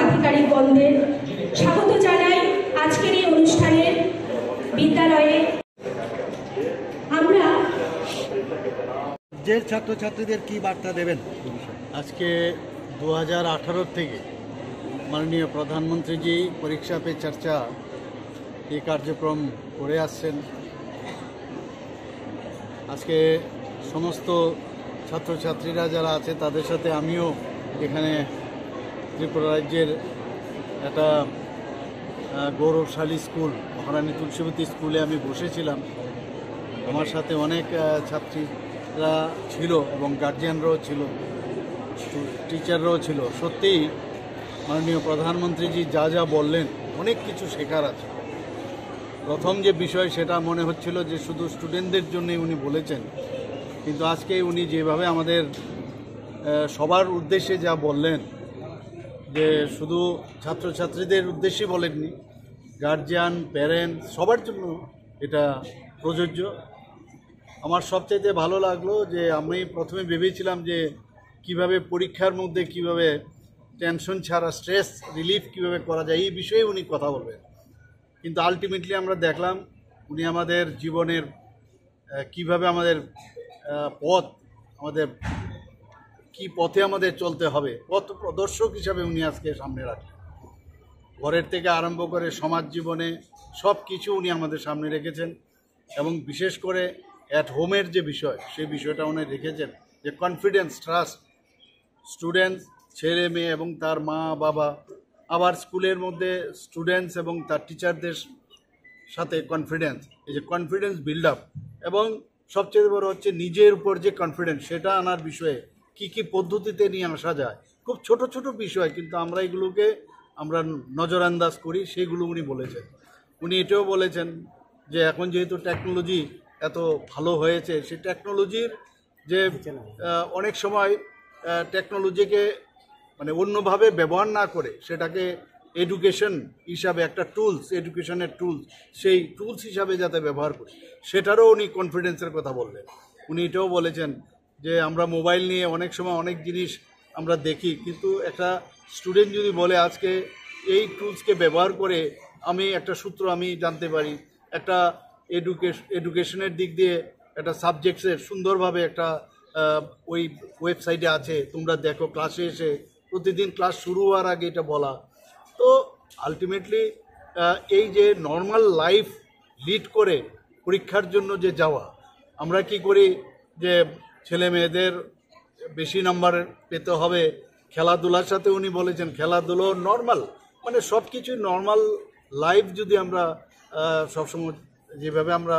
আধিকারিকগণদের স্বাগত জানাই আজকের এই অনুষ্ঠানে। বিদ্যালয়ে আমরা যে ছাত্রছাত্রীদের কি বার্তা দেবেন? আজকে 2018 থেকে মাননীয় প্রধানমন্ত্রীজি পরীক্ষা পে চর্চা এই কার্যক্রম করে আসছেন। আজকে সমস্ত ছাত্রছাত্রীরা যারা আছে তাদের সাথে আমিও এখানে ত্রিপুরা রাজ্যের একটা গৌরবশালী স্কুল মহারানী তুলসীবতী স্কুলে আমি বসেছিলাম। আমার সাথে অনেক ছাত্রীরা ছিল এবং গার্জিয়ানরাও ছিল, টিচাররাও ছিল। সত্যিই মাননীয় প্রধানমন্ত্রীজি যা যা বললেন অনেক কিছু শেখার আছে। প্রথম যে বিষয় সেটা মনে হচ্ছিল যে শুধু স্টুডেন্টদের জন্যই উনি বলেছেন, কিন্তু আজকে উনি যেভাবে আমাদের সবার উদ্দেশ্যে যা বললেন, যে শুধু ছাত্রছাত্রীদের উদ্দেশ্যে বলেননি, গার্জিয়ান, প্যারেন্টস সবার জন্য এটা প্রযোজ্য। আমার সবচাইতে ভালো লাগলো যে আমি প্রথমে ভেবেছিলাম যে কিভাবে পরীক্ষার মধ্যে কিভাবে টেনশন ছাড়া স্ট্রেস রিলিফ কিভাবে করা যায় এই বিষয়ে উনি কথা বলবেন, কিন্তু আলটিমেটলি আমরা দেখলাম উনি আমাদের জীবনের কিভাবে আমাদের পথ, আমাদের কি পথে আমাদের চলতে হবে, পথ প্রদর্শক হিসাবে উনি আজকে সামনে রাখলেন। ঘরের থেকে আরম্ভ করে সমাজ জীবনে সব কিছু উনি আমাদের সামনে রেখেছেন, এবং বিশেষ করে অ্যাট হোমের যে বিষয় সেই বিষয়টা উনি রেখেছেন, যে কনফিডেন্স, ট্রাস্ট, স্টুডেন্টস, ছেলে মেয়ে এবং তার মা বাবা, আবার স্কুলের মধ্যে স্টুডেন্টস এবং তার টিচারদের সাথে কনফিডেন্স, এই যে কনফিডেন্স বিল্ড আপ, এবং সবচেয়ে বড় হচ্ছে নিজের উপর যে কনফিডেন্স সেটা আনার বিষয়ে কি কি পদ্ধতিতে নিয়ে আসা যায়। খুব ছোট ছোট বিষয়, কিন্তু আমরা এগুলোকে আমরা নজরআন্দাজ করি, সেগুলো উনি বলেছেন। উনি এটাও বলেছেন যে এখন যেহেতু টেকনোলজি এত ভালো হয়েছে, সেই টেকনোলজির যে অনেক সময় টেকনোলজিকে মানে অন্যভাবে ব্যবহার না করে সেটাকে এডুকেশন হিসাবে একটা টুলস, এডুকেশনের টুলস, সেই টুলস হিসাবে যাতে ব্যবহার করি, সেটারও উনি কনফিডেন্সের কথা বললেন। উনি এটাও বলেছেন যে আমরা মোবাইল নিয়ে অনেক সময় অনেক জিনিস আমরা দেখি, কিন্তু একটা স্টুডেন্ট যদি বলে আজকে এই টুলসকে ব্যবহার করে আমি একটা সূত্র আমি জানতে পারি, একটা এডুকেশনের দিক দিয়ে একটা সাবজেক্টসের সুন্দরভাবে একটা ওই ওয়েবসাইটে আছে, তোমরা দেখো, ক্লাসে এসে প্রতিদিন ক্লাস শুরু হওয়ার আগে এটা বলা। তো আলটিমেটলি এই যে নর্মাল লাইফ লিড করে পরীক্ষার জন্য যে যাওয়া, আমরা কি করি যে ছেলে মেয়েদের বেশি নাম্বার পেতে হবে, খেলাধুলার সাথে উনি বলেছেন খেলাধুলো নর্মাল, মানে সব কিছুই নর্মাল লাইফ যদি আমরা সবসময় যেভাবে আমরা